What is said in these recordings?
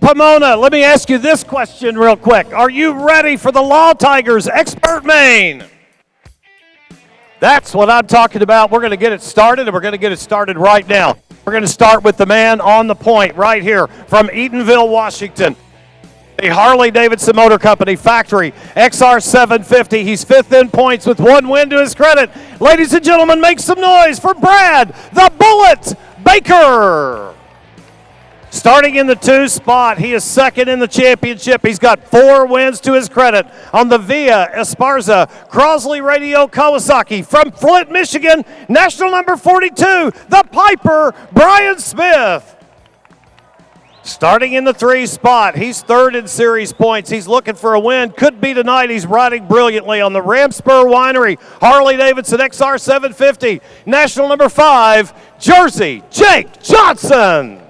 Pomona, let me ask you this question real quick. Are you ready for the Law Tigers Expert Main? That's what I'm talking about. We're going to get it started, and we're going to get it started right now. We're going to start with the man on the point right here from Eatonville, Washington. The Harley-Davidson Motor Company factory XR 750. He's fifth in points with one win to his credit. Ladies and gentlemen, make some noise for Brad the Bullet Baker. Starting in the 2 spot, he is second in the championship. He's got 4 wins to his credit on the Via Esparza Crosley Radio Kawasaki from Flint, Michigan. National number 42, the Piper, Bryan Smith. Starting in the 3 spot, he's third in series points. He's looking for a win. Could be tonight. He's riding brilliantly on the Ramspur Winery Harley-Davidson XR 750. National number 5, Jersey, Jake Johnson.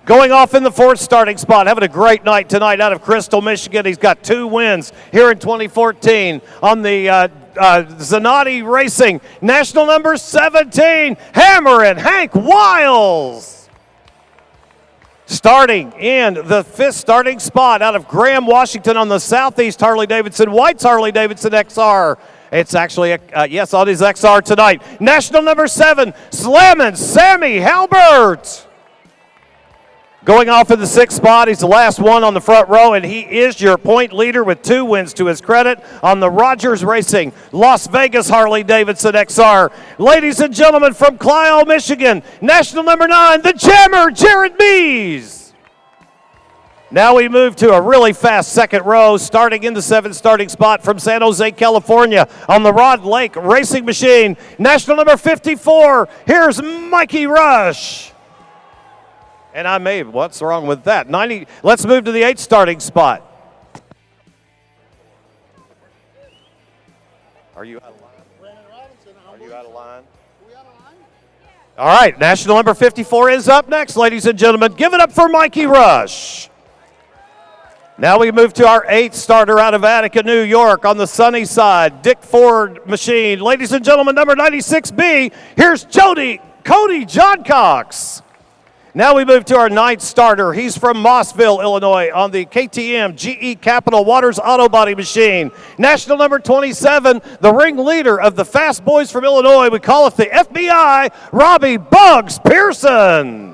Going off in the 4th starting spot, having a great night tonight out of Crystal, Michigan. He's got 2 wins here in 2014 on the Zanatti Racing. National number 17, Hammerin' Hank Wiles. Starting in the 5th starting spot out of Graham, Washington on the Southeast Harley-Davidson, White's Harley-Davidson XR. It's actually, yes, on his XR tonight. National number 7, Slammin' Sammy Halbert. Going off in the 6th spot, he's the last one on the front row, and he is your point leader with 2 wins to his credit on the Rogers Racing Las Vegas Harley-Davidson XR. Ladies and gentlemen, from Clio, Michigan, national number 9, the Jammer, Jared Mees. Now we move to a really fast 2nd row, starting in the 7th starting spot from San Jose, California, on the Rod Lake Racing Machine. National number 54, here's Mikey Rush. And I may, what's wrong with that? 90. Let's move to the 8th starting spot. Are you out of line? Are you out of line? All right, national number 54 is up next, ladies and gentlemen. Give it up for Mikey Rush. Now we move to our 8th starter out of Attica, New York on the sunny side, Dick Ford Machine. Ladies and gentlemen, number 96B, here's Cody John Cox. Now we move to our 9th starter. He's from Mossville, Illinois on the KTM GE Capital Waters Auto Body Machine. National number 27, the ringleader of the Fast Boys from Illinois. We call it the FBI, Robbie Bugs Pearson.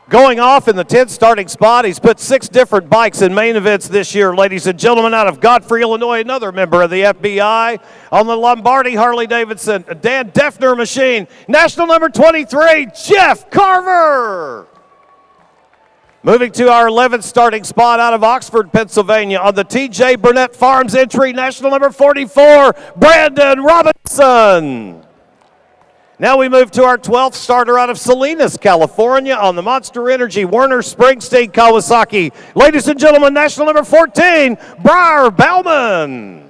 Going off in the 10th starting spot, he's put 6 different bikes in main events this year, ladies and gentlemen, out of Godfrey, Illinois, another member of the FBI. On the Lombardi Harley-Davidson Dan Defner Machine, national number 23, Jeff Carver. Moving to our 11th starting spot out of Oxford, Pennsylvania, on the TJ Burnett Farms entry, national number 44, Brandon Robinson. Now we move to our 12th starter out of Salinas, California on the Monster Energy Werner Springsteen Kawasaki. Ladies and gentlemen, national number 14, Briar Bauman.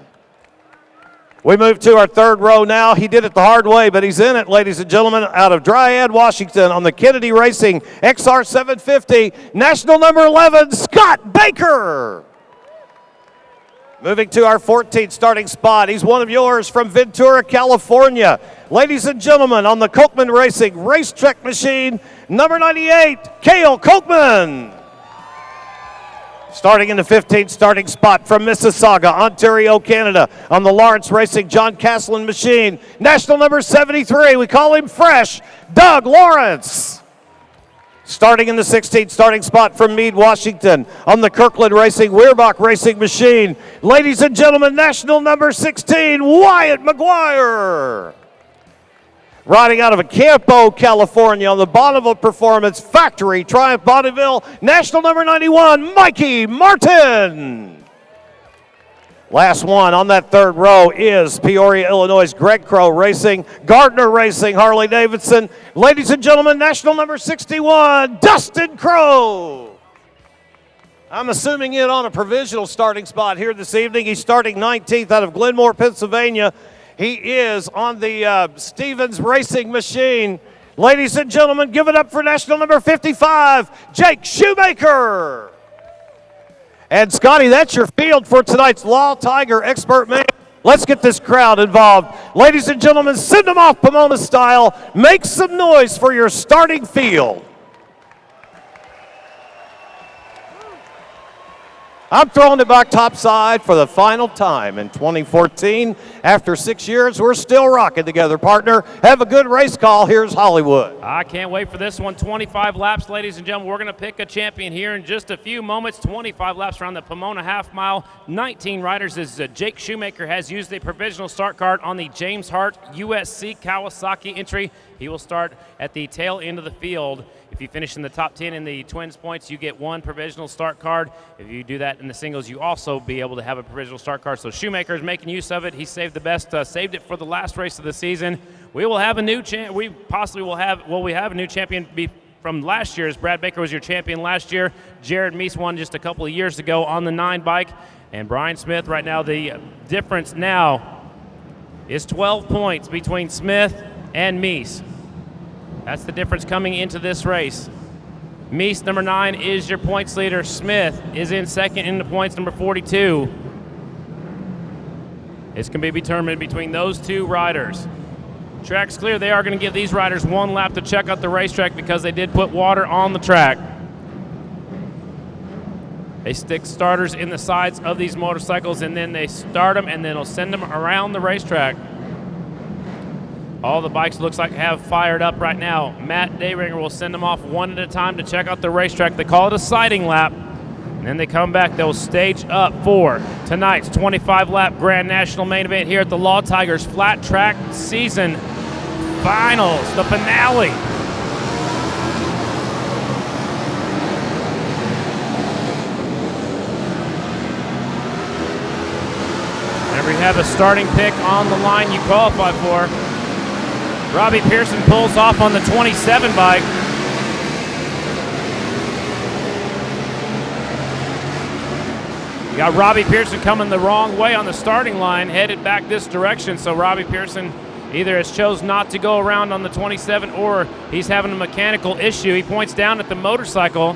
We move to our 3rd row now. He did it the hard way, but he's in it, ladies and gentlemen, out of Dryad, Washington on the Kennedy Racing XR 750. National number 11, Scott Baker. Moving to our 14th starting spot, he's one of yours from Ventura, California. Ladies and gentlemen, on the Kochman Racing Racetrack Machine, number 98, Cale Kochman. Starting in the 15th starting spot from Mississauga, Ontario, Canada, on the Lawrence Racing John Caslin Machine, national number 73, we call him Fresh, Doug Lawrence. Starting in the 16th starting spot from Meade, Washington, on the Kirkland Racing Weerbach Racing Machine. Ladies and gentlemen, national number 16, Wyatt McGuire. Riding out of Campo, California, on the Bonneville Performance Factory Triumph Bonneville, national number 91, Mikey Martin. Last one on that 3rd row is Peoria, Illinois' Greg Crow Racing, Gardner Racing, Harley-Davidson. Ladies and gentlemen, national number 61, Dustin Crow. I'm assuming it on a provisional starting spot here this evening. He's starting 19th out of Glenmore, Pennsylvania. He is on the Stevens Racing Machine. Ladies and gentlemen, give it up for national number 55, Jake Shoemaker. And Scotty, that's your field for tonight's Law Tiger Expert Man. Let's get this crowd involved. Ladies and gentlemen, send them off Pomona style. Make some noise for your starting field. I'm throwing it back topside for the final time in 2014. After 6 years, we're still rocking together, partner. Have a good race call. Here's Hollywood. I can't wait for this one. 25 laps, ladies and gentlemen. We're going to pick a champion here in just a few moments. 25 laps around the Pomona half mile. 19 riders as Jake Shoemaker has used a provisional start card on the James Hart USC Kawasaki entry. He will start at the tail end of the field. If you finish in the top 10 in the twins points, you get one provisional start card. If you do that in the singles, you also be able to have a provisional start card. So Shoemaker is making use of it. He saved the best, saved it for the last race of the season. We will have a new we possibly will have, well, we have a new champion from last year, as Brad Baker was your champion last year. Jared Mees won just a couple of years ago on the 9 bike. And Bryan Smith right now, the difference now is 12 points between Smith and Mees. That's the difference coming into this race. Mees, number 9, is your points leader. Smith is in second in the points, number 42. It's going to be determined between those two riders. Track's clear. They are going to give these riders one lap to check out the racetrack because they did put water on the track. They stick starters in the sides of these motorcycles, and then they start them, and then they'll send them around the racetrack. All the bikes looks like have fired up right now. Matt Dayringer will send them off one at a time to check out the racetrack. They call it a sighting lap. And then they come back. They'll stage up for tonight's 25-lap Grand National main event here at the Law Tigers Flat Track Season Finals, the finale. Whenever you have a starting pick on the line you qualify for. Robbie Pearson pulls off on the 27 bike. You got Robbie Pearson coming the wrong way on the starting line, headed back this direction. So Robbie Pearson either has chose not to go around on the 27 or he's having a mechanical issue. He points down at the motorcycle.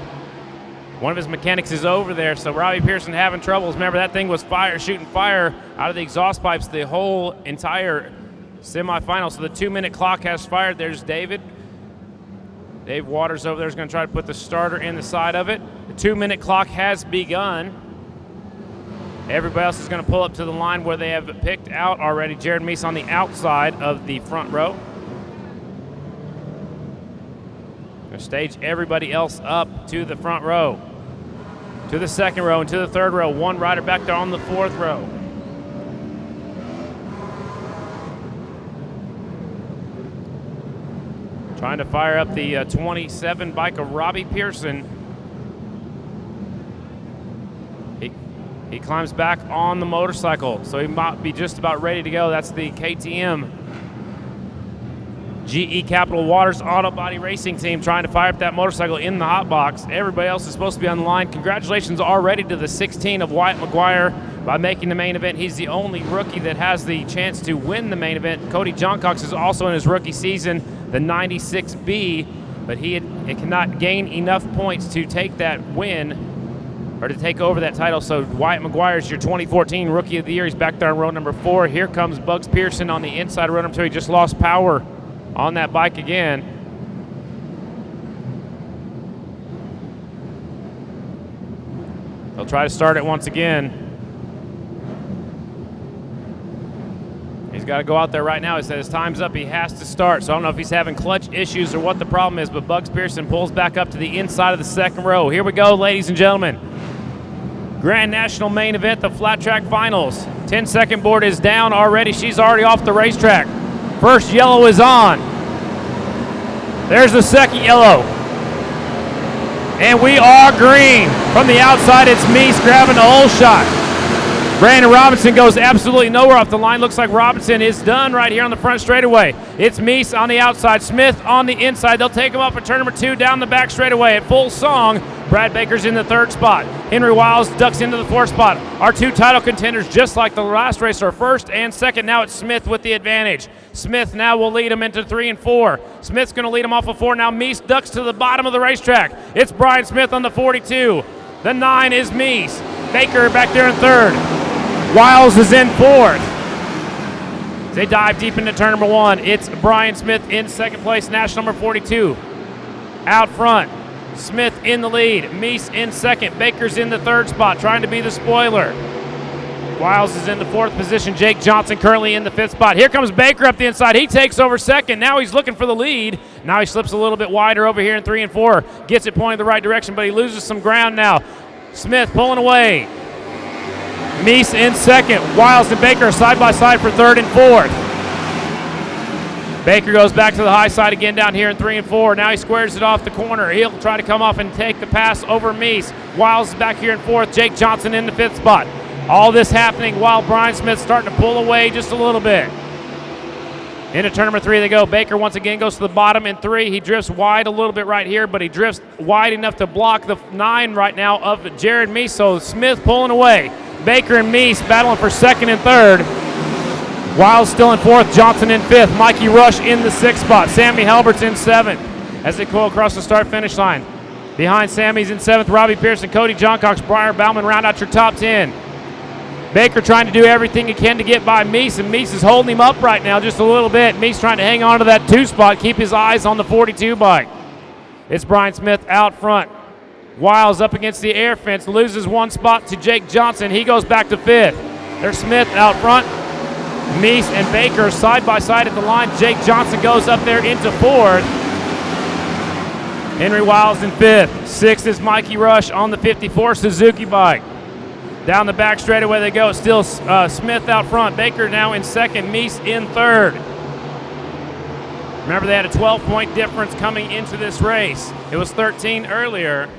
One of his mechanics is over there, so Robbie Pearson having troubles. Remember, that thing was shooting fire out of the exhaust pipes the whole entire semifinal. So the 2-minute clock has fired. There's Dave Waters over there is going to try to put the starter in the side of it. The 2-minute clock has begun. Everybody else is going to pull up to the line where they have picked out already. Jared Mees on the outside of the front row. Going to stage everybody else up to the front row, to the second row, and to the third row. One rider back there on the fourth row. Trying to fire up the 27 bike of Robbie Pearson. He climbs back on the motorcycle, so he might be just about ready to go. That's the KTM GE Capital Waters Auto Body Racing Team trying to fire up that motorcycle in the hot box. Everybody else is supposed to be on the line. Congratulations already to the 16 of Wyatt McGuire by making the main event. He's the only rookie that has the chance to win the main event. Cody Johncox is also in his rookie season, the 96B, but he cannot gain enough points to take that win or to take over that title. So Wyatt McGuire is your 2014 Rookie of the Year. He's back there on row number 4. Here comes Bugs Pearson on the inside of row number 2. He just lost power on that bike again. They'll try to start it once again. He's got to go out there right now. He said his time's up. He has to start. So I don't know if he's having clutch issues or what the problem is, but Bugs Pearson pulls back up to the inside of the second row. Here we go, ladies and gentlemen. Grand National main event, the Flat Track Finals. 10-second board is down already. She's already off the racetrack. First yellow is on. There's the second yellow. And we are green. From the outside, it's Mees grabbing the hole shot. Brandon Robinson goes absolutely nowhere off the line. Looks like Robinson is done right here on the front straightaway. It's Mees on the outside, Smith on the inside. They'll take him up for turn number 2 down the back straightaway at full song. Brad Baker's in the 3rd spot. Henry Wiles ducks into the 4th spot. Our 2 title contenders, just like the last race, are 1st and 2nd. Now it's Smith with the advantage. Smith now will lead him into 3 and 4. Smith's going to lead him off of 4. Now Mees ducks to the bottom of the racetrack. It's Bryan Smith on the 42. The 9 is Mees. Baker back there in 3rd. Wiles is in 4th. They dive deep into turn number 1. It's Bryan Smith in 2nd place, national number 42. Out front, Smith in the lead. Mees in second. Baker's in the third spot, trying to be the spoiler. Wiles is in the fourth position. Jake Johnson currently in the fifth spot. Here comes Baker up the inside. He takes over second. Now he's looking for the lead. Now he slips a little bit wider over here in 3 and 4. Gets it pointed the right direction, but he loses some ground now. Smith pulling away. Mees in second. Wiles and Baker side by side for third and fourth. Baker goes back to the high side again down here in 3 and 4. Now he squares it off the corner. He'll try to come off and take the pass over Mees. Wiles is back here in fourth. Jake Johnson in the fifth spot. All this happening while Bryan Smith's starting to pull away just a little bit. Into turn number 3 they go. Baker once again goes to the bottom in 3. He drifts wide a little bit right here, but he drifts wide enough to block the 9 right now of Jared Mees. So Smith pulling away. Baker and Mees battling for second and third. Wiles still in fourth. Johnson in fifth. Mikey Rush in the sixth spot. Sammy Halbert's in seventh as they go across the start-finish line. Behind Sammy's in seventh. Robbie Pearson, Cody Johncox, Briar Bauman round out your top 10. Baker trying to do everything he can to get by Mees, and Mees is holding him up right now just a little bit. Mees trying to hang on to that 2 spot, keep his eyes on the 42 bike. It's Bryan Smith out front. Wiles up against the air fence, loses 1 spot to Jake Johnson. He goes back to 5th. There's Smith out front. Mees and Baker side by side at the line. Jake Johnson goes up there into 4th. Henry Wiles in 5th. 6th is Mikey Rush on the 54 Suzuki bike. Down the back straightaway they go. Still Smith out front. Baker now in 2nd. Mees in 3rd. Remember, they had a 12-point difference coming into this race. It was 13 earlier.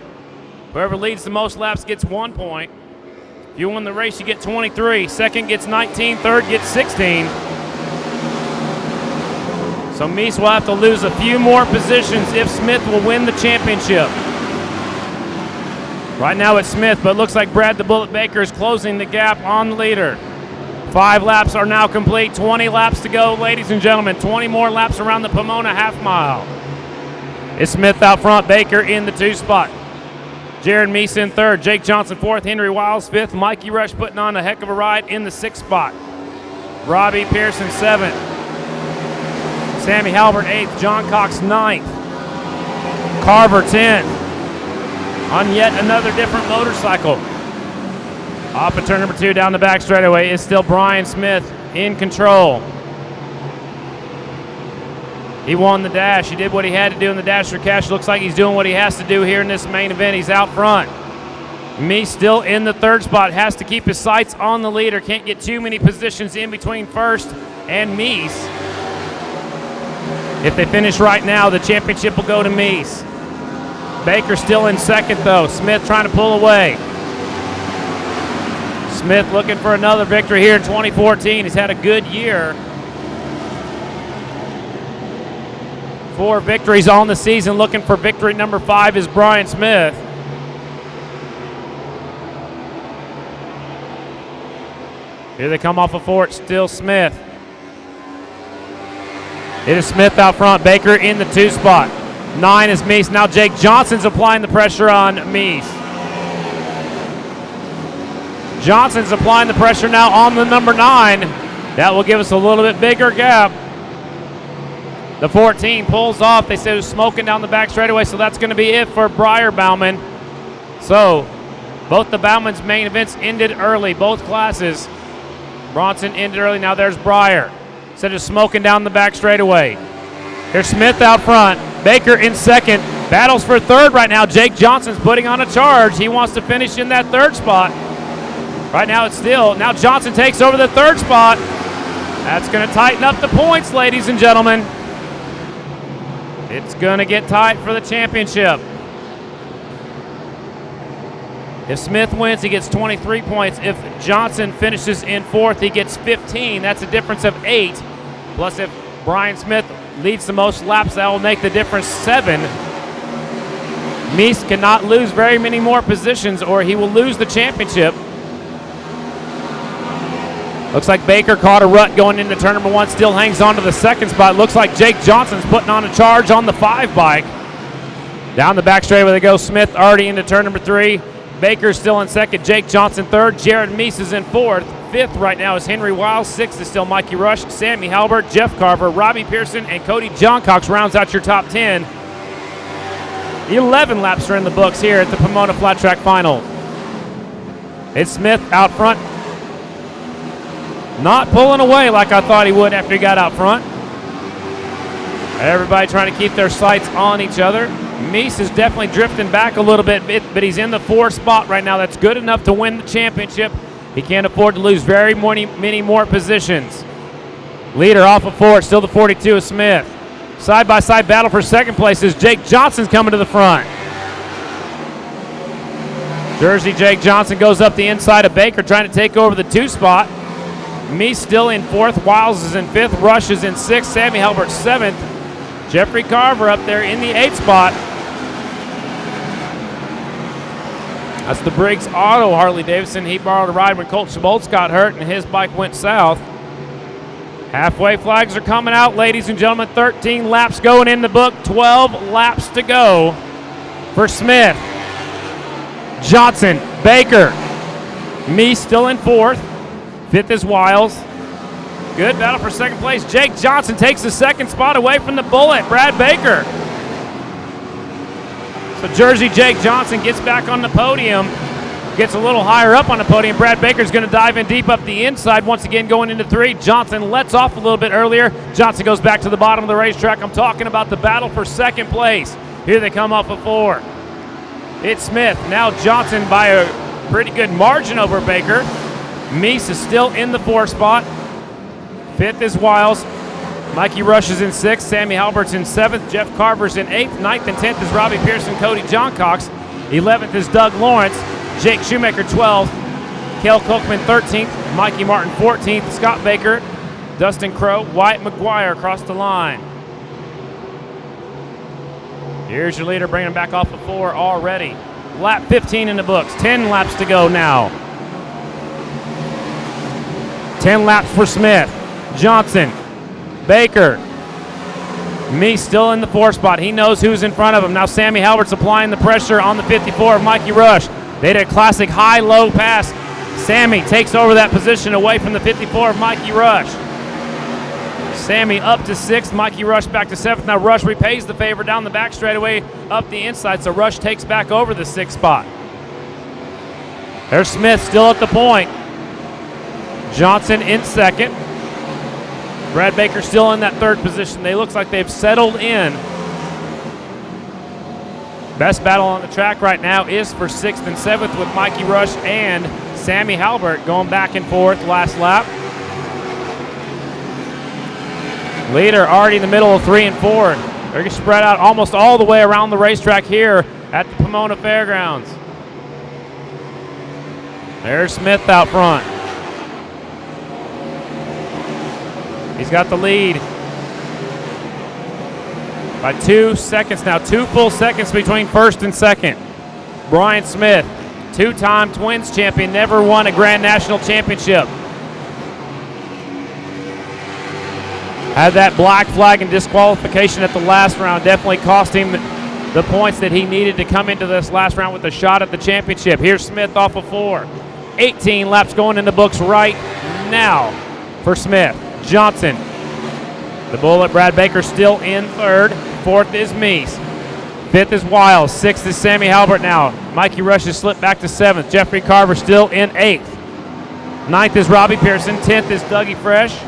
Whoever leads the most laps gets 1 point. If you win the race, you get 23. Second gets 19. Third gets 16. So Mees will have to lose a few more positions if Smith will win the championship. Right now it's Smith, but it looks like Brad the Bullet Baker is closing the gap on the leader. 5 laps are now complete. 20 laps to go, ladies and gentlemen. 20 more laps around the Pomona half mile. It's Smith out front, Baker in the 2 spot. Jared Mees in 3rd, Jake Johnson 4th, Henry Wiles 5th, Mikey Rush putting on a heck of a ride in the 6th spot. Robbie Pearson 7th, Sammy Halbert 8th, John Cox 9th, Carver 10th, on yet another different motorcycle. Off of turn number 2 down the back straightaway is still Bryan Smith in control. He won the dash. He did what he had to do in the dash for cash. Looks like he's doing what he has to do here in this main event. He's out front. Mees still in the 3rd spot. Has to keep his sights on the leader. Can't get too many positions in between first and Mees. If they finish right now, the championship will go to Mees. Baker still in 2nd though. Smith trying to pull away. Smith looking for another victory here in 2014. He's had a good year. 4 victories on the season. Looking for victory number 5 is Bryan Smith. Here they come off of 4. It's still Smith. It is Smith out front. Baker in the 2 spot. 9 is Mees. Now Jake Johnson's applying the pressure on Mees. Johnson's applying the pressure now on the number 9. That will give us a little bit bigger gap. The 14 pulls off. They said it was smoking down the back straightaway, so that's going to be it for Briar Bauman. So both the Baumans main events ended early, both classes. Bronson ended early. Now there's Briar. Said it was smoking down the back straightaway. Here's Smith out front. Baker in 2nd. Battles for 3rd right now. Jake Johnson's putting on a charge. He wants to finish in that 3rd spot. Right now it's still. Now Johnson takes over the 3rd spot. That's going to tighten up the points, ladies and gentlemen. It's going to get tight for the championship. If Smith wins, he gets 23 points. If Johnson finishes in 4th, he gets 15. That's a difference of 8. Plus, if Bryan Smith leads the most laps, that will make the difference 7. Mees cannot lose very many more positions or he will lose the championship. Looks like Baker caught a rut going into turn number 1. Still hangs on to the 2nd spot. Looks like Jake Johnson's putting on a charge on the 5 bike. Down the back straightaway they go. Smith already into turn number 3. Baker's still in 2nd. Jake Johnson 3rd. Jared Mees is in 4th. 5th right now is Henry Wiles. 6th is still Mikey Rush, Sammy Halbert, Jeff Carver, Robbie Pearson, and Cody Johncox rounds out your top 10. 11 laps are in the books here at the Pomona Flat Track Final. It's Smith out front. Not pulling away like I thought he would after he got out front. Everybody trying to keep their sights on each other. Mees is definitely drifting back a little bit, but he's in the 4th spot right now. That's good enough to win the championship. He can't afford to lose very many more positions. Leader off of 4, still the 42 is Smith. Side-by-side battle for second place is Jake Johnson's coming to the front. Jersey Jake Johnson goes up the inside of Baker, trying to take over the 2 spot. Mees still in 4th, Wiles is in 5th, Rush is in 6th, Sammy Halbert 7th. Jeffrey Carver up there in the 8th spot. That's the Briggs Auto Harley-Davidson. He borrowed a ride when Colt Shaboltz got hurt and his bike went south. Halfway flags are coming out, ladies and gentlemen. 13 laps going in the book, 12 laps to go for Smith. Johnson, Baker, Mees still in 4th. 5th is Wiles. Good battle for second place. Jake Johnson takes the 2nd spot away from the bullet, Brad Baker. So Jersey Jake Johnson gets back on the podium, gets a little higher up on the podium. Brad Baker's going to dive in deep up the inside once again going into 3. Johnson lets off a little bit earlier. Johnson goes back to the bottom of the racetrack. I'm talking about the battle for second place. Here they come off of 4. It's Smith. Now Johnson by a pretty good margin over Baker. Mees is still in the 4th spot. 5th is Wiles. Mikey Rush is in 6th. Sammy Halbert's in 7th. Jeff Carver's in 8th. 9th and 10th is Robbie Pearson, Cody John Cox. 11th is Doug Lawrence. Jake Shoemaker 12th. Cale Cookman 13th. Mikey Martin 14th. Scott Baker, Dustin Crow, Wyatt McGuire across the line. Here's your leader bringing him back off of 4 already. Lap 15 in the books. 10 laps to go now. 10 laps for Smith. Johnson, Baker, Mees still in the 4th spot. He knows who's in front of him. Now Sammy Halbert's applying the pressure on the 54 of Mikey Rush. They did a classic high-low pass. Sammy takes over that position away from the 54 of Mikey Rush. Sammy up to 6th, Mikey Rush back to 7th. Now Rush repays the favor down the back straightaway up the inside, so Rush takes back over the 6th spot. There's Smith still at the point. Johnson in 2nd. Brad Baker still in that 3rd position. They look like they've settled in. Best battle on the track right now is for 6th and 7th with Mikey Rush and Sammy Halbert going back and forth last lap. Leader already in the middle of 3 and 4. They're going to spread out almost all the way around the racetrack here at the Pomona Fairgrounds. There's Smith out front. He's got the lead by 2 seconds now. 2 full seconds between 1st and 2nd. Bryan Smith, 2-time Twins champion, never won a Grand National Championship. Had that black flag and disqualification at the last round. Definitely cost him the points that he needed to come into this last round with a shot at the championship. Here's Smith off of 4. 18 laps going in the books right now for Smith. Johnson, the bullet. Brad Baker still in 3rd. 4th is Mees. 5th is Wiles. 6th is Sammy Halbert now. Mikey Rush has slipped back to 7th. Jeffrey Carver still in 8th. 9th is Robbie Pearson. 10th is Dougie Fresh.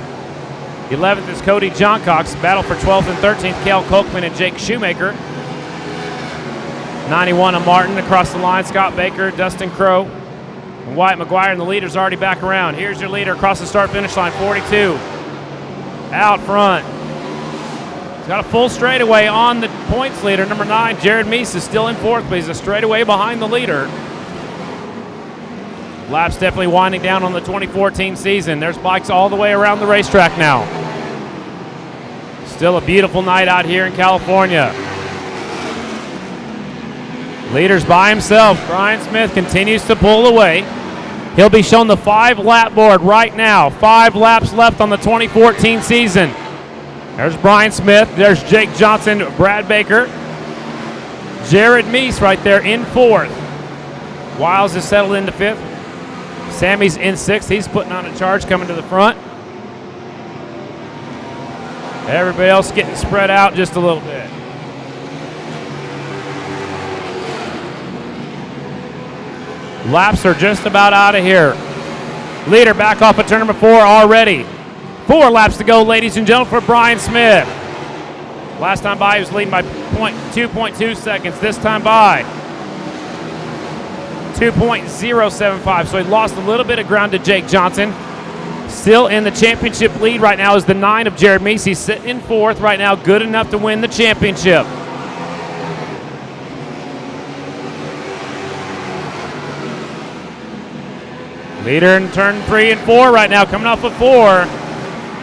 11th is Cody John Cox. Battle for 12th and 13th, Cale Cookman and Jake Shoemaker. 91 of Martin across the line. Scott Baker, Dustin Crow, and Wyatt McGuire, and the leader's already back around. Here's your leader across the start-finish line, 42. Out front. He's got a full straightaway on the points leader. Number 9, Jared Mees is still in 4th, but he's a straightaway behind the leader. Laps definitely winding down on the 2014 season. There's bikes all the way around the racetrack now. Still a beautiful night out here in California. Leader's by himself. Bryan Smith continues to pull away. He'll be shown the 5-lap board right now. 5 laps left on the 2014 season. There's Bryan Smith. There's Jake Johnson, Brad Baker. Jared Mees right there in 4th. Wiles is settled into 5th. Sammy's in 6th. He's putting on a charge coming to the front. Everybody else getting spread out just a little bit. Laps are just about out of here. Leader back off of turn number 4 already. 4 laps to go, ladies and gentlemen, for Bryan Smith. Last time by, he was leading by 2.2 seconds. This time by 2.075. So he lost a little bit of ground to Jake Johnson. Still in the championship lead right now is the 9 of Jared Mees. He's sitting in 4th right now, good enough to win the championship. Leader in turn 3 and 4 right now, coming off of 4.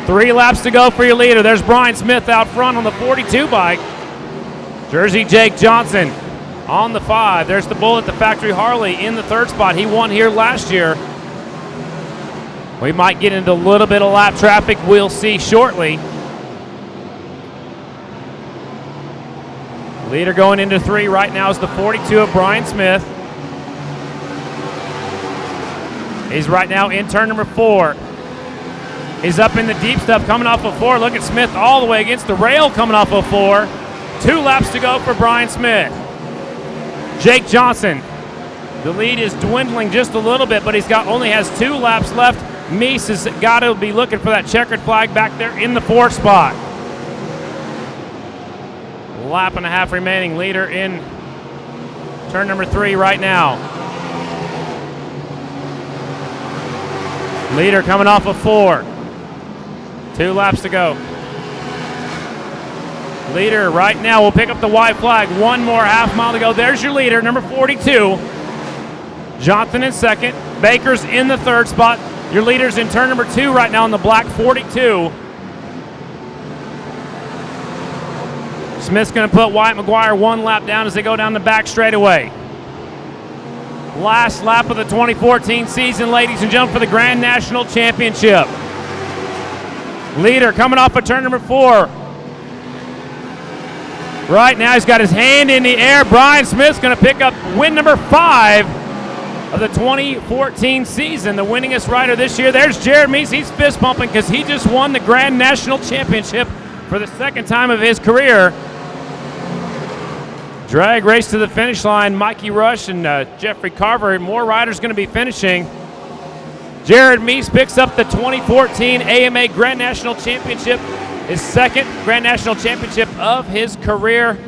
3 laps to go for your leader. There's Bryan Smith out front on the 42 bike. Jersey Jake Johnson on the 5. There's the Bullet, the factory Harley, in the 3rd spot. He won here last year. We might get into a little bit of lap traffic. We'll see shortly. Leader going into 3 right now is the 42 of Bryan Smith. He's right now in turn number 4. He's up in the deep stuff coming off of 4. Look at Smith all the way against the rail coming off of 4. 2 laps to go for Bryan Smith. Jake Johnson, the lead is dwindling just a little bit, but he's only has 2 laps left. Mees has got to be looking for that checkered flag back there in the 4th spot. Lap and a half remaining. Leader in turn number 3 right now. Leader coming off of 4. 2 laps to go. Leader right now will pick up the white flag. 1 more half mile to go. There's your leader, number 42. Johnson in 2nd. Baker's in the 3rd spot. Your leader's in turn number 2 right now in the black 42. Smith's going to put Wyatt McGuire 1 lap down as they go down the back straightaway. Last lap of the 2014 season, ladies and gentlemen, for the Grand National Championship. Leader coming off of turn number 4. Right now he's got his hand in the air. Bryan Smith's going to pick up win number 5 of the 2014 season, the winningest rider this year. There's Jared Mees. He's fist pumping because he just won the Grand National Championship for the 2nd time of his career. Drag race to the finish line. Mikey Rush and Jeffrey Carver. More riders going to be finishing. Jared Mees picks up the 2014 AMA Grand National Championship, his 2nd Grand National Championship of his career.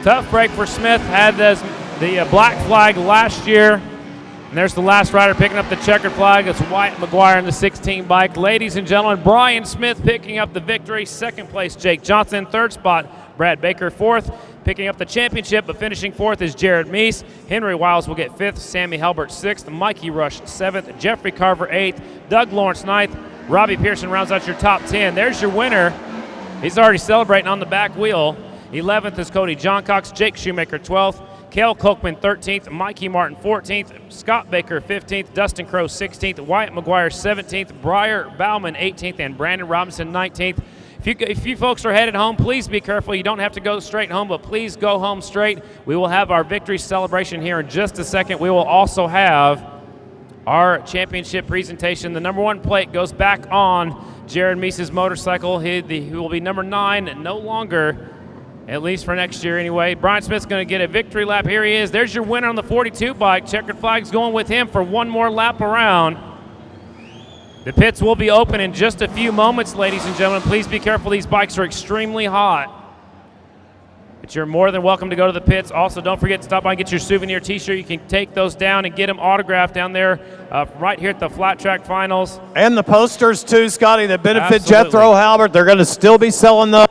Tough break for Smith. Had the black flag last year. And there's the last rider picking up the checkered flag. It's Wyatt McGuire in the 16 bike. Ladies and gentlemen, Bryan Smith picking up the victory. 2nd place, Jake Johnson. 3rd spot, Brad Baker. 4th, picking up the championship, but finishing 4th is Jared Mees. Henry Wiles will get 5th. Sammy Halbert 6th. Mikey Rush 7th. Jeffrey Carver 8th. Doug Lawrence 9th. Robbie Pearson rounds out your top 10. There's your winner. He's already celebrating on the back wheel. 11th is Cody Johncox. Jake Shoemaker 12th. Cale Kolkman 13th. Mikey Martin 14th. Scott Baker 15th. Dustin Crowe 16th. Wyatt McGuire 17th. Briar Bauman 18th. And Brandon Robinson 19th. If you folks are headed home, please be careful. You don't have to go straight home, but please go home straight. We will have our victory celebration here in just a second. We will also have our championship presentation. The number 1 plate goes back on Jared Mees' motorcycle. He will be number 9, no longer, at least for next year anyway. Bryan Smith's going to get a victory lap. Here he is. There's your winner on the 42 bike. Checkered flag's going with him for 1 more lap around. The pits will be open in just a few moments, ladies and gentlemen. Please be careful. These bikes are extremely hot. But you're more than welcome to go to the pits. Also, don't forget to stop by and get your souvenir T-shirt. You can take those down and get them autographed down there right here at the Flat Track Finals. And the posters, too, Scotty, that benefit Absolutely. Jethro Halbert. They're going to still be selling those.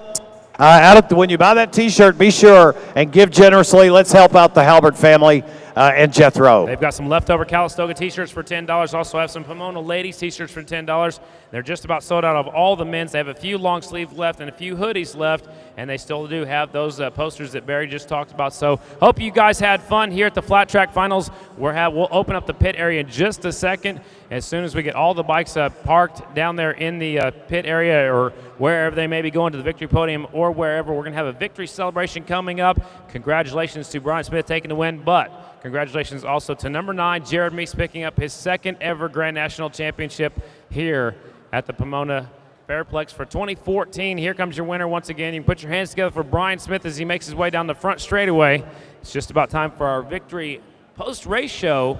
When you buy that T-shirt, be sure and give generously. Let's help out the Halbert family and Jethro. They've got some leftover Calistoga T-shirts for $10. Also have some Pomona ladies T-shirts for $10. They're just about sold out of all the men's. They have a few long sleeves left and a few hoodies left, and they still do have those posters that Barry just talked about. So hope you guys had fun here at the Flat Track Finals. We'll open up the pit area in just a second. As soon as we get all the bikes parked down there in the pit area or wherever they may be going to the victory podium or wherever, we're going to have a victory celebration coming up. Congratulations to Bryan Smith taking the win, but congratulations also to number 9, Jared Mees, picking up his 2nd ever Grand National Championship here at the Pomona Fairplex for 2014. Here comes your winner once again. You can put your hands together for Bryan Smith as he makes his way down the front straightaway. It's just about time for our victory post-race show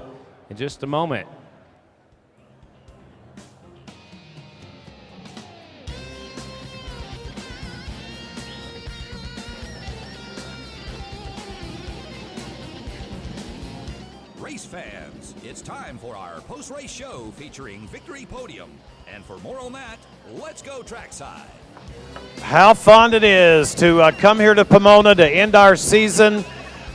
in just a moment. Race fans, it's time for our post-race show featuring Victory Podium. And for more on that, let's go trackside. How fun it is to come here to Pomona to end our season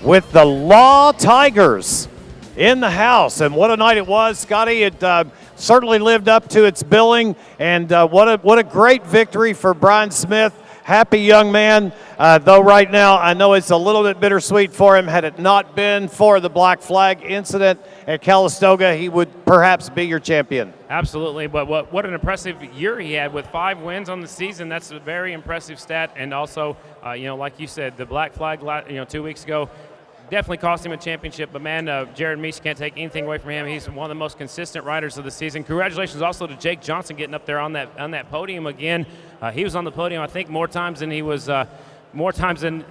with the Law Tigers in the house. And what a night it was, Scotty. It certainly lived up to its billing. And what a great victory for Bryan Smith. Happy young man, though right now I know it's a little bit bittersweet for him. Had it not been for the black flag incident at Calistoga, he would perhaps be your champion. Absolutely, but what an impressive year he had with 5 wins on the season. That's a very impressive stat. And also, like you said, the black flag 2 weeks ago definitely cost him a championship. But man, Jared Mees can't take anything away from him. He's one of the most consistent riders of the season. Congratulations also to Jake Johnson getting up there on that podium again. He was on the podium, I think, more times than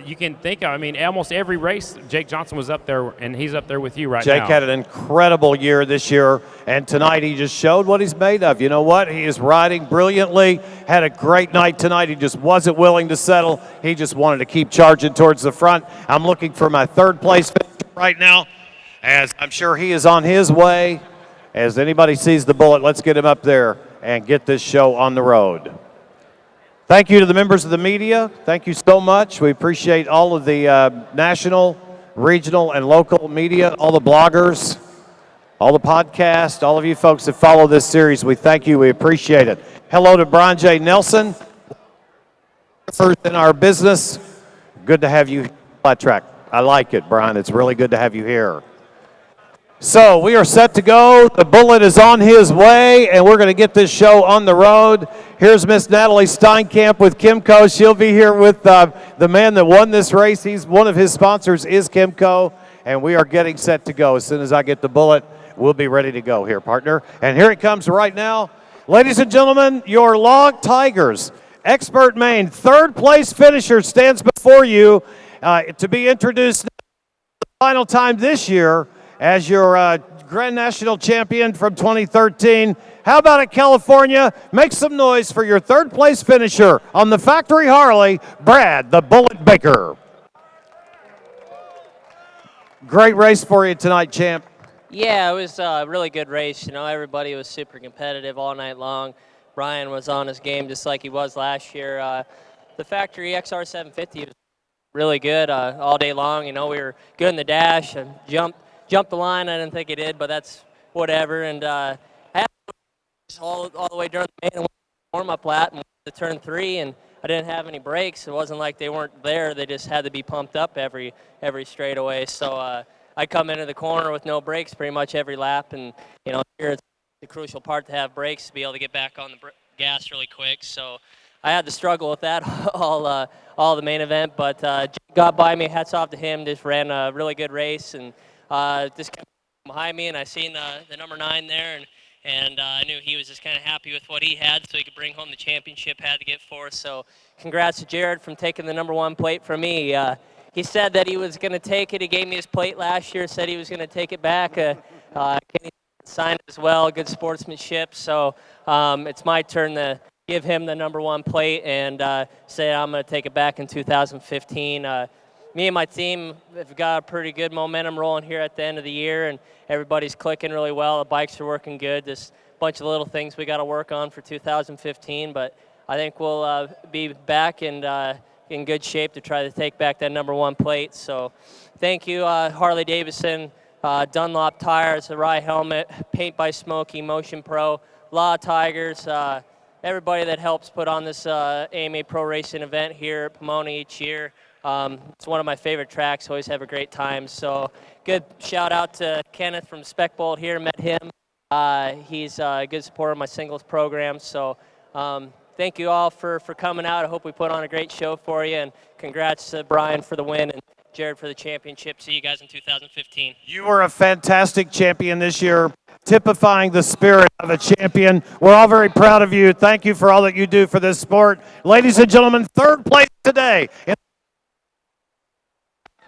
you can think of. I mean, almost every race, Jake Johnson was up there, and he's up there with you right now. Jake had an incredible year this year, and tonight he just showed what he's made of. You know what? He is riding brilliantly, had a great night tonight. He just wasn't willing to settle. He just wanted to keep charging towards the front. I'm looking for my third place finisher right now, as I'm sure he is on his way. As anybody sees the bullet, let's get him up there and get this show on the road. Thank you to the members of the media. Thank you so much. We appreciate all of the national, regional, and local media, all the bloggers, all the podcasts, all of you folks that follow this series. We thank you. We appreciate it. Hello to Brian J. Nelson. First in our business. Good to have you here. Flat track. I like it, Brian. It's really good to have you here. So we are set to go. The bullet is on his way, and we're going to get this show on the road. Here's Miss Natalie Steinkamp with Kimco. She'll be here with the man that won this race. One of his sponsors is Kimco, and we are getting set to go. As soon as I get the bullet, we'll be ready to go here, partner. And here it comes right now. Ladies and gentlemen, your Log Tigers, Expert Maine, third place finisher stands before you to be introduced the final time this year as your Grand National Champion from 2013. How about it, California? Make some noise for your third place finisher on the Factory Harley, Brad the Bullet Baker. Great race for you tonight, champ. Yeah, it was a really good race. Everybody was super competitive all night long. Bryan was on his game just like he was last year. The Factory XR 750 was really good all day long. We were good in the dash and jumped the line. I didn't think he did, but that's whatever. And I had all the way during the main warm-up lap and went to turn 3, and I didn't have any brakes. It wasn't like they weren't there. They just had to be pumped up every straightaway. So I come into the corner with no brakes pretty much every lap, and here it's the crucial part to have brakes to be able to get back on the gas really quick. So I had to struggle with that all the main event, but got by me. Hats off to him. Just ran a really good race, and just kept behind me, and I seen the number 9 there, and I knew he was just kind of happy with what he had, so he could bring home the championship. Had to get 4th. So congrats to Jared from taking the number 1 plate from me. He said that he was going to take it. He gave me his plate last year. Said he was going to take it back. Kenny signed it as well. Good sportsmanship. So it's my turn to give him the number 1 plate and say I'm going to take it back in 2015. Me and my team have got a pretty good momentum rolling here at the end of the year, and everybody's clicking really well. The bikes are working good. Just a bunch of little things we got to work on for 2015, but I think we'll be back and in good shape to try to take back that number 1 plate. So thank you, Harley-Davidson, Dunlop Tires, the Rye Helmet, Paint by Smokey, Motion Pro, Law Tigers, everybody that helps put on this AMA Pro Racing event here at Pomona each year. It's one of my favorite tracks. Always have a great time. So good shout out to Kenneth from Spec Bolt here. Met him. He's a good supporter of my singles program. So thank you all for coming out. I hope we put on a great show for you. And congrats to Bryan for the win and Jared for the championship. See you guys in 2015. You were a fantastic champion this year, typifying the spirit of a champion. We're all very proud of you. Thank you for all that you do for this sport. Ladies and gentlemen, third place today.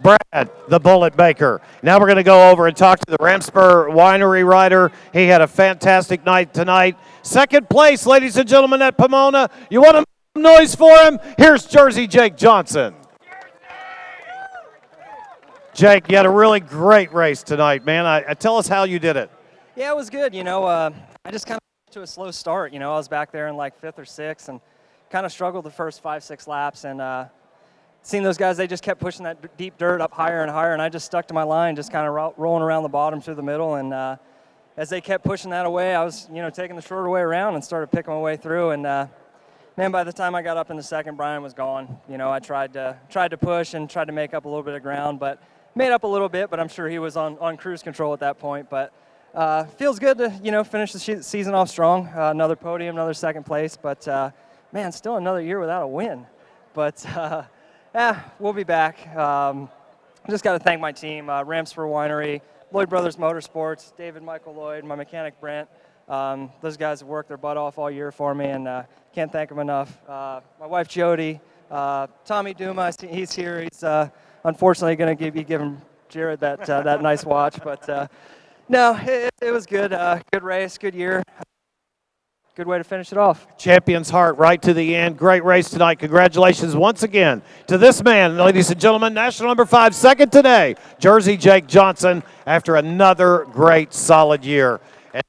Brad, the Bullet Baker. Now we're going to go over and talk to the Ramspur Winery rider. He had a fantastic night tonight. Second place, ladies and gentlemen, at Pomona. You want to make some noise for him? Here's Jersey Jake Johnson. Jake, you had a really great race tonight, man. Tell us how you did it. Yeah, it was good. I just kind of to a slow start. I was back there in like 5th or 6th and kind of struggled the first 5-6 laps. And seeing those guys, they just kept pushing that deep dirt up higher and higher. And I just stuck to my line, just kind of rolling around the bottom through the middle. And as they kept pushing that away, I was, taking the shorter way around and started picking my way through. And man, by the time I got up in the second, Bryan was gone. I tried to push and tried to make up a little bit of ground, but made up a little bit. But I'm sure he was on cruise control at that point. But feels good to, finish the season off strong. Another podium, another second place. But, man, still another year without a win. But, we'll be back. Just got to thank my team, Ramspur Winery, Lloyd Brothers Motorsports, David Michael Lloyd, my mechanic Brent. Those guys have worked their butt off all year for me, and can't thank them enough. My wife Jody, Tommy Duma, he's here. He's unfortunately going to be giving Jared that nice watch, but no, it was good. Good race, good year. Good way to finish it off. Champion's heart right to the end. Great race tonight. Congratulations once again to this man, ladies and gentlemen. National number 5, second today, Jersey Jake Johnson, after another great, solid year. And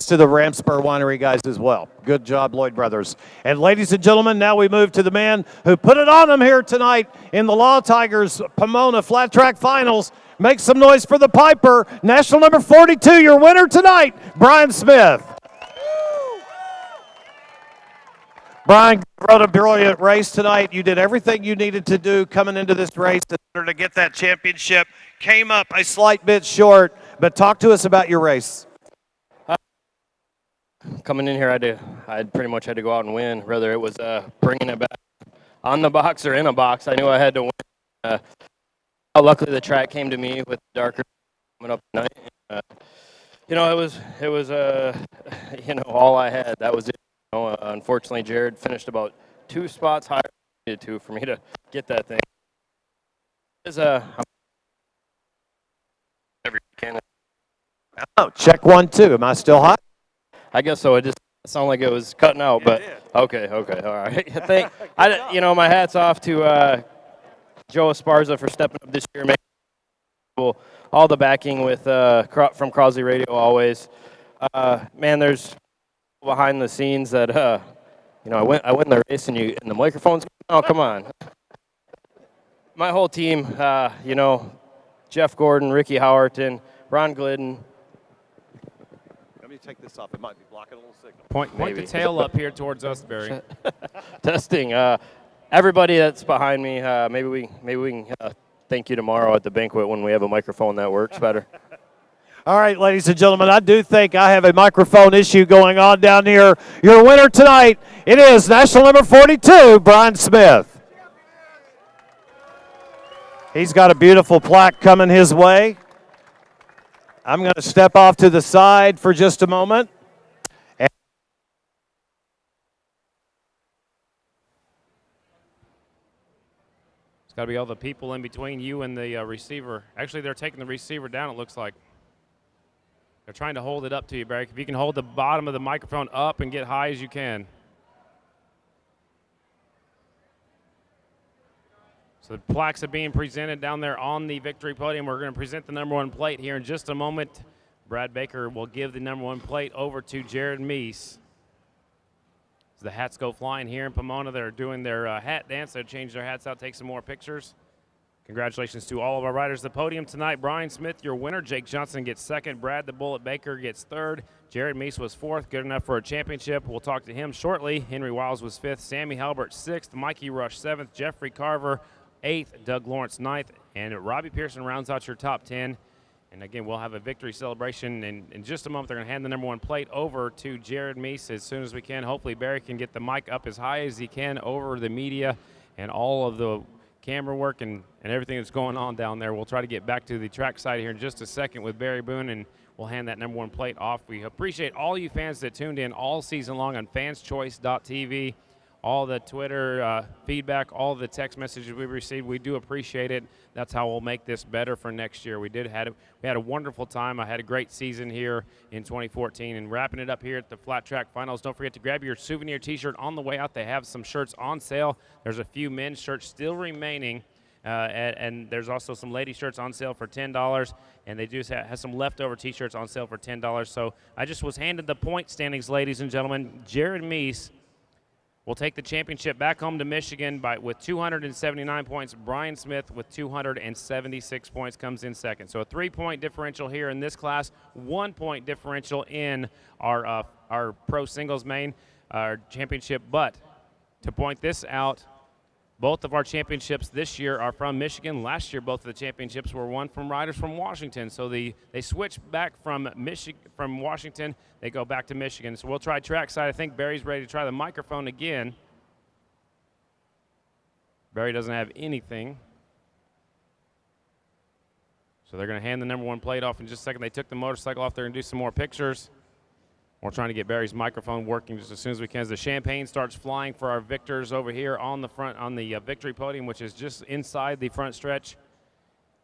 to the Ramspur Winery guys as well. Good job, Lloyd Brothers. And ladies and gentlemen, now we move to the man who put it on them here tonight in the Law Tigers Pomona Flat Track Finals. Make some noise for the Piper. National number 42, your winner tonight, Bryan Smith. Bryan rode a brilliant race tonight. You did everything you needed to do coming into this race in order to get that championship. Came up a slight bit short, but talk to us about your race. Coming in here, I pretty much had to go out and win, whether it was bringing it back on the box or in a box. I knew I had to win. Luckily, the track came to me with darker coming up at night. It was all I had. That was it. Unfortunately, Jared finished about 2 spots higher than I needed to for me to get that thing. Every weekend. Oh, check 1, 2. Am I still hot? I guess so. It just sounded like it was cutting out, but okay, all right. My hat's off to Joe Esparza for stepping up this year, making all the backing with from Crosley Radio always. Man, there's behind the scenes that I win the race and the microphone's come on. My whole team, Jeff Gordon, Ricky Howerton, Ron Glidden. Let me take this off. It might be blocking a little signal. Point the tail up here towards us, Barry. Testing. Everybody that's behind me. Maybe we can thank you tomorrow at the banquet when we have a microphone that works better. All right, ladies and gentlemen, I do think I have a microphone issue going on down here. Your winner tonight, it is national number 42, Bryan Smith. He's got a beautiful plaque coming his way. I'm going to step off to the side for just a moment. It's got to be all the people in between you and the receiver. Actually, they're taking the receiver down, it looks like. They're trying to hold it up to you, Barry. If you can hold the bottom of the microphone up and get high as you can. So the plaques are being presented down there on the victory podium. We're going to present the number 1 plate here in just a moment. Brad Baker will give the number 1 plate over to Jared Mees. As the hats go flying here in Pomona, they're doing their hat dance. They'll change their hats out, take some more pictures. Congratulations to all of our riders at the podium tonight. Bryan Smith, your winner. Jake Johnson gets second. Brad the Bullet Baker gets third. Jared Mees was fourth, good enough for a championship. We'll talk to him shortly. Henry Wiles was fifth. Sammy Halbert sixth. Mikey Rush seventh. Jeffrey Carver eighth. Doug Lawrence ninth. And Robbie Pearson rounds out your top 10. And again, we'll have a victory celebration. And in just a moment, they're going to hand the number 1 plate over to Jared Mees as soon as we can. Hopefully, Barry can get the mic up as high as he can over the media and all of the camera work and everything that's going on down there. We'll try to get back to the track side here in just a second with Barry Boone, and we'll hand that number 1 plate off. We appreciate all you fans that tuned in all season long on fanschoice.tv. all the Twitter feedback, all the text messages we received. We do appreciate it. That's how we'll make this better for next year. We had a wonderful time. I had a great season here in 2014. And wrapping it up here at the Flat Track Finals, don't forget to grab your souvenir T-shirt on the way out. They have some shirts on sale. There's a few men's shirts still remaining. And there's also some lady shirts on sale for $10, and they do have some leftover T-shirts on sale for $10. So I just was handed the point standings, ladies and gentlemen. Jared Mees will take the championship back home to Michigan with 279 points. Bryan Smith with 276 points comes in second. So a 3-point differential here in this class, 1-point differential in our pro singles main championship. But to point this out, both of our championships this year are from Michigan. Last year, both of the championships were won from riders from Washington. So they switch back from Washington. They go back to Michigan. So we'll try trackside. I think Barry's ready to try the microphone again. Barry doesn't have anything. So they're going to hand the number 1 plate off in just a second. They took the motorcycle off. They're going to do some more pictures. We're trying to get Barry's microphone working just as soon as we can. As the champagne starts flying for our victors over here on the front, on the victory podium, which is just inside the front stretch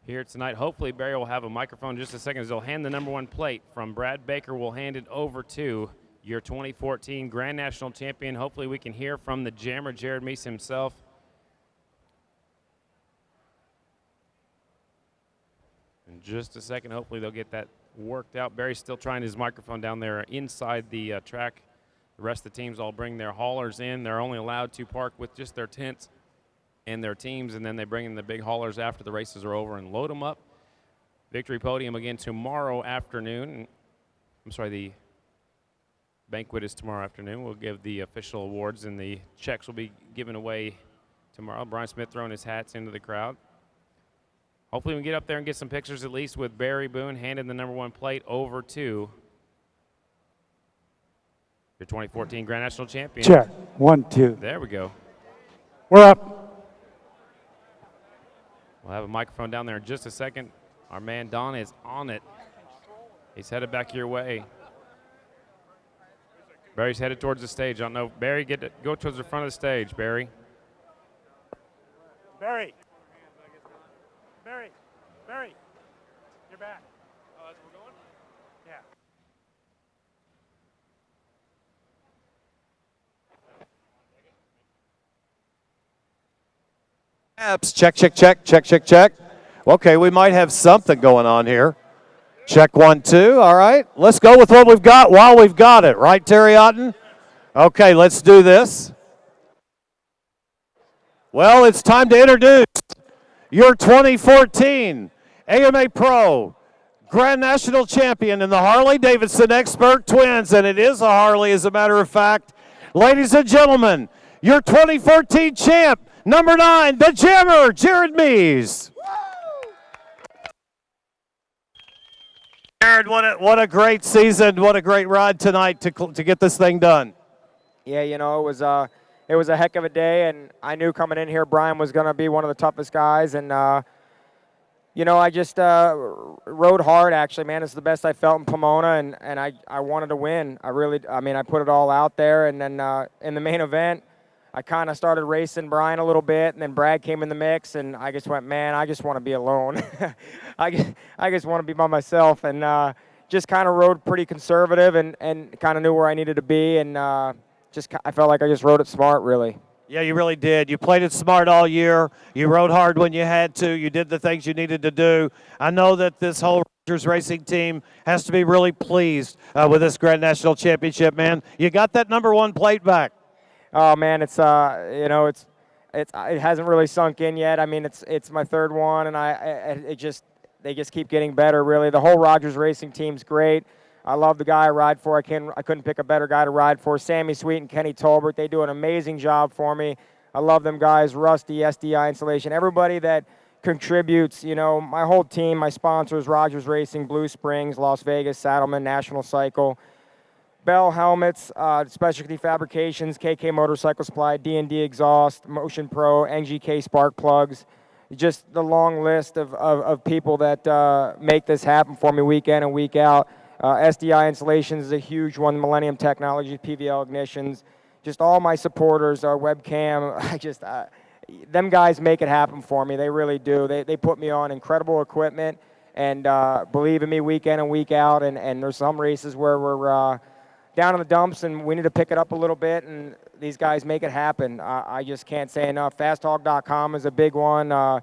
here tonight. Hopefully Barry will have a microphone in just a second as they'll hand the number 1 plate from Brad Baker. We'll hand it over to your 2014 Grand National Champion. Hopefully we can hear from the jammer, Jared Mees himself. In just a second, hopefully they'll get that worked out. Barry's still trying his microphone down there inside the track. The rest of the teams all bring their haulers in. They're only allowed to park with just their tents and their teams, and then they bring in the big haulers after the races are over and load them up. Victory podium again tomorrow afternoon. I'm sorry, the banquet is tomorrow afternoon. We'll give the official awards, and the checks will be given away tomorrow. Bryan Smith throwing his hats into the crowd. Hopefully we can get up there and get some pictures at least with Barry Boone handing the number 1 plate over to your 2014 Grand National Champion. Check. 1, 2. There we go. We're up. We'll have a microphone down there in just a second. Our man Don is on it. He's headed back your way. Barry's headed towards the stage. I don't know. Barry, go towards the front of the stage, Barry. Barry. Barry, you're back. Oh, that's where we're going? Yeah. Check. Okay, we might have something going on here. Check 1, 2. All right, let's go with what we've got while we've got it. Right, Terry Otten? Okay, let's do this. Well, it's time to introduce your 2014 AMA Pro Grand National Champion in the Harley-Davidson Expert Twins, and it is a Harley as a matter of fact. Ladies and gentlemen, your 2014 champ, number 9, the Jammer, Jared Mees. Jared, what a great season, what a great ride tonight to get this thing done. Yeah, you know, it was a heck of a day, and I knew coming in here Bryan was going to be one of the toughest guys, and you know, I just rode hard, actually, man. It's the best I felt in Pomona, and I wanted to win. I put it all out there, and then in the main event, I kind of started racing Bryan a little bit, and then Brad came in the mix, and I just went, man, I just want to be alone. I just want to be by myself, and just kind of rode pretty conservative and kind of knew where I needed to be, and I felt like I just rode it smart, really. Yeah, you really did. You played it smart all year. You rode hard when you had to. You did the things you needed to do. I know that this whole Rogers Racing team has to be really pleased with this Grand National Championship, man. You got that number 1 plate back. Oh man, it's you know, it hasn't really sunk in yet. I mean, it's my 3rd one, and they just keep getting better. Really, the whole Rogers Racing team's great. I love the guy I ride for. I couldn't pick a better guy to ride for. Sammy Sweet and Kenny Tolbert, they do an amazing job for me. I love them guys. Rusty, SDI Installation, everybody that contributes. You know, my whole team, my sponsors, Rogers Racing, Blue Springs, Las Vegas, Saddleman, National Cycle, Bell Helmets, Specialty Fabrications, KK Motorcycle Supply, D&D Exhaust, Motion Pro, NGK Spark Plugs. Just the long list of people that make this happen for me week in and week out. SDI Installations is a huge one. Millennium Technologies, PVL Ignitions. just all my supporters, our webcam. Them guys make it happen for me. They really do. They put me on incredible equipment and believe in me week in and week out. And there's some races where we're down in the dumps and we need to pick it up a little bit, and these guys make it happen. I just can't say enough. FastHog.com is a big one. I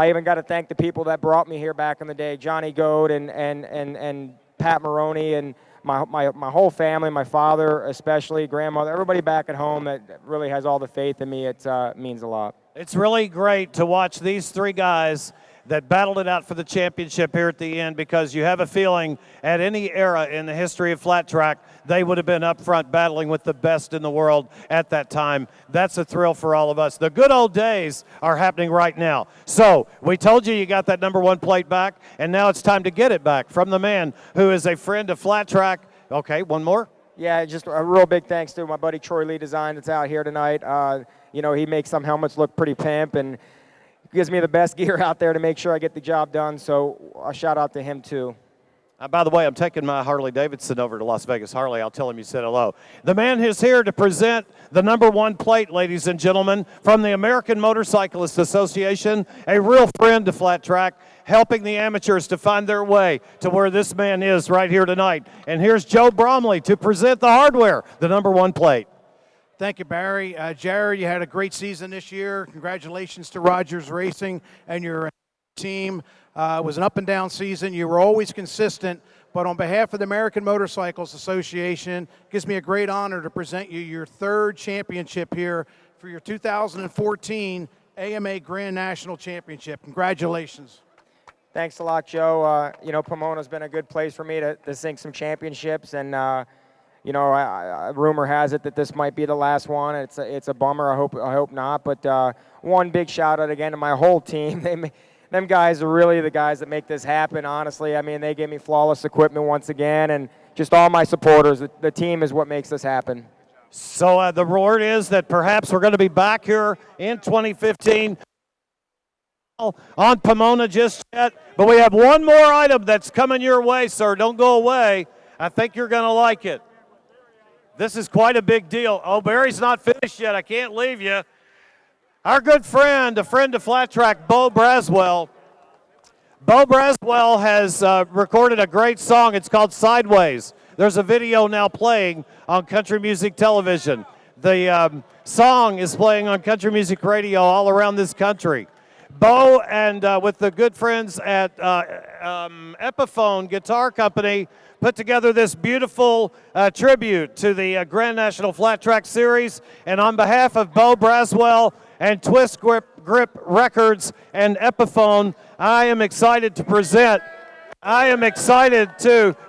even got to thank the people that brought me here back in the day, Johnny Goad and Pat Maroney and my whole family, my father especially, grandmother, everybody back at home that really has all the faith in me. It means a lot. It's really great to watch these three guys that battled it out for the championship here at the end, because you have a feeling at any era in the history of flat track, they would have been up front battling with the best in the world at that time. That's a thrill for all of us. The good old days are happening right now. So we told you got that number 1 plate back, and now it's time to get it back from the man who is a friend of flat track. Okay, one more. Yeah, just a real big thanks to my buddy Troy Lee Design that's out here tonight. He makes some helmets look pretty pimp and gives me the best gear out there to make sure I get the job done. So a shout out to him too. By the way, I'm taking my Harley-Davidson over to Las Vegas Harley. I'll tell him you said hello. The man is here to present the number 1 plate, ladies and gentlemen, from the American Motorcyclist Association, a real friend to flat track, helping the amateurs to find their way to where this man is right here tonight. And here's Joe Bromley to present the hardware, the number 1 plate. Thank you, Barry. Jared, you had a great season this year. Congratulations to Rogers Racing and your team. It was an up-and-down season. You were always consistent. But on behalf of the American Motorcycles Association, it gives me a great honor to present you your 3rd championship here for your 2014 AMA Grand National Championship. Congratulations. Thanks a lot, Joe. Pomona's been a good place for me to sink some championships, and rumor has it that this might be the last one. It's a bummer. I hope not. But one big shout out again to my whole team. Them guys are really the guys that make this happen. Honestly, I mean, they gave me flawless equipment once again, and just all my supporters. The team is what makes this happen. So the word is that perhaps we're going to be back here in 2015 on Pomona just yet, but we have one more item that's coming your way, sir. Don't go away. I think you're going to like it. This is quite a big deal. Oh, Barry's not finished yet. I can't leave you. Our good friend, a friend of flat track, Bo Braswell. Bo Braswell has recorded a great song. It's called Sideways. There's a video now playing on country music television. The song is playing on country music radio all around this country. Bo and with the good friends at Epiphone Guitar Company put together this beautiful tribute to the Grand National Flat Track Series. And on behalf of Bo Braswell and Twist Grip Records and Epiphone, I am excited to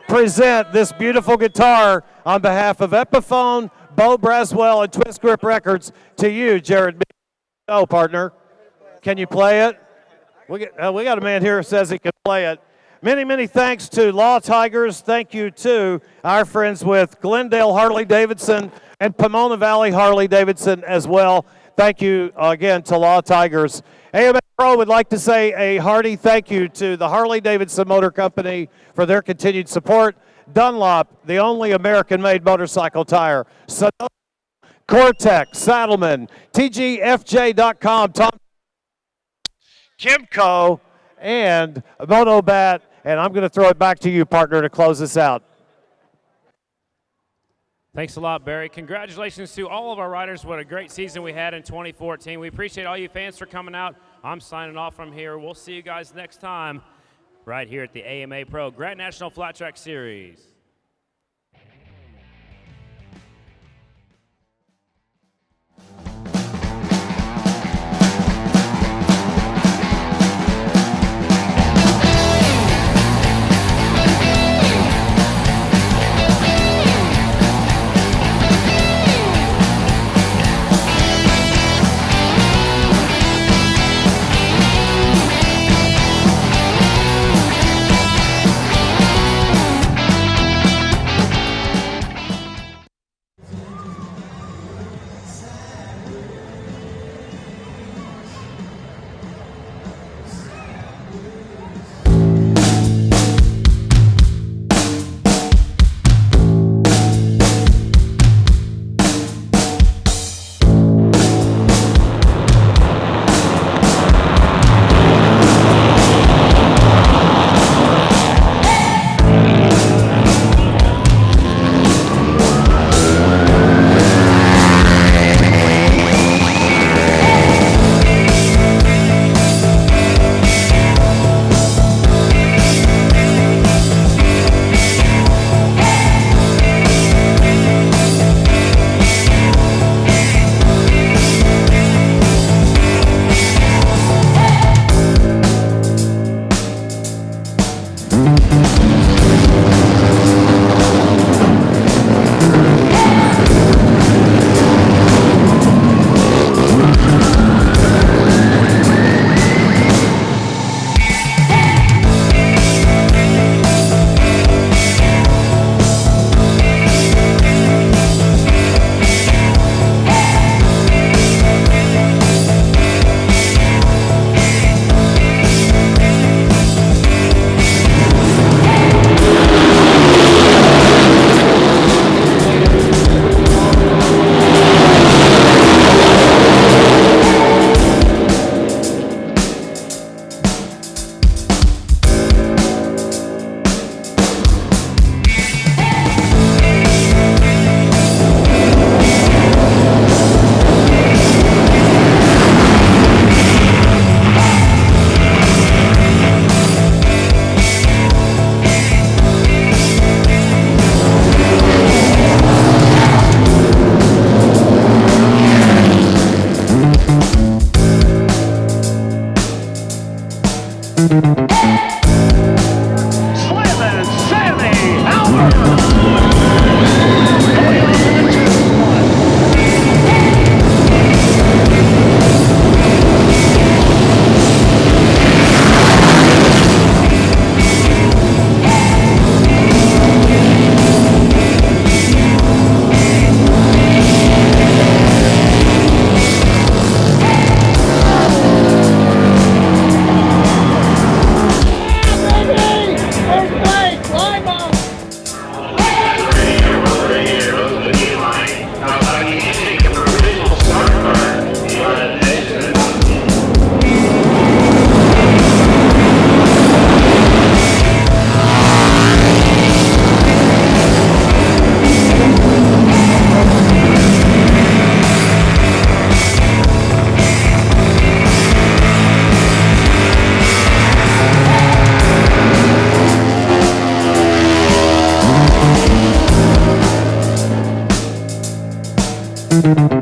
present this beautiful guitar on behalf of Epiphone, Bo Braswell, and Twist Grip Records to you, Jared Mees. Oh, partner. Can you play it? We got a man here who says he can play it. Many, many thanks to Law Tigers. Thank you to our friends with Glendale Harley-Davidson and Pomona Valley Harley-Davidson as well. Thank you again to Law Tigers. AMA Pro would like to say a hearty thank you to the Harley-Davidson Motor Company for their continued support. Dunlop, the only American-made motorcycle tire. Sonoma, Cortex, Saddleman, TGFJ.com, Tom, Kimco, and Motobat. And I'm going to throw it back to you, partner, to close this out. Thanks a lot, Barry. Congratulations to all of our riders. What a great season we had in 2014. We appreciate all you fans for coming out. I'm signing off from here. We'll see you guys next time right here at the AMA Pro Grand National Flat Track Series. Bye.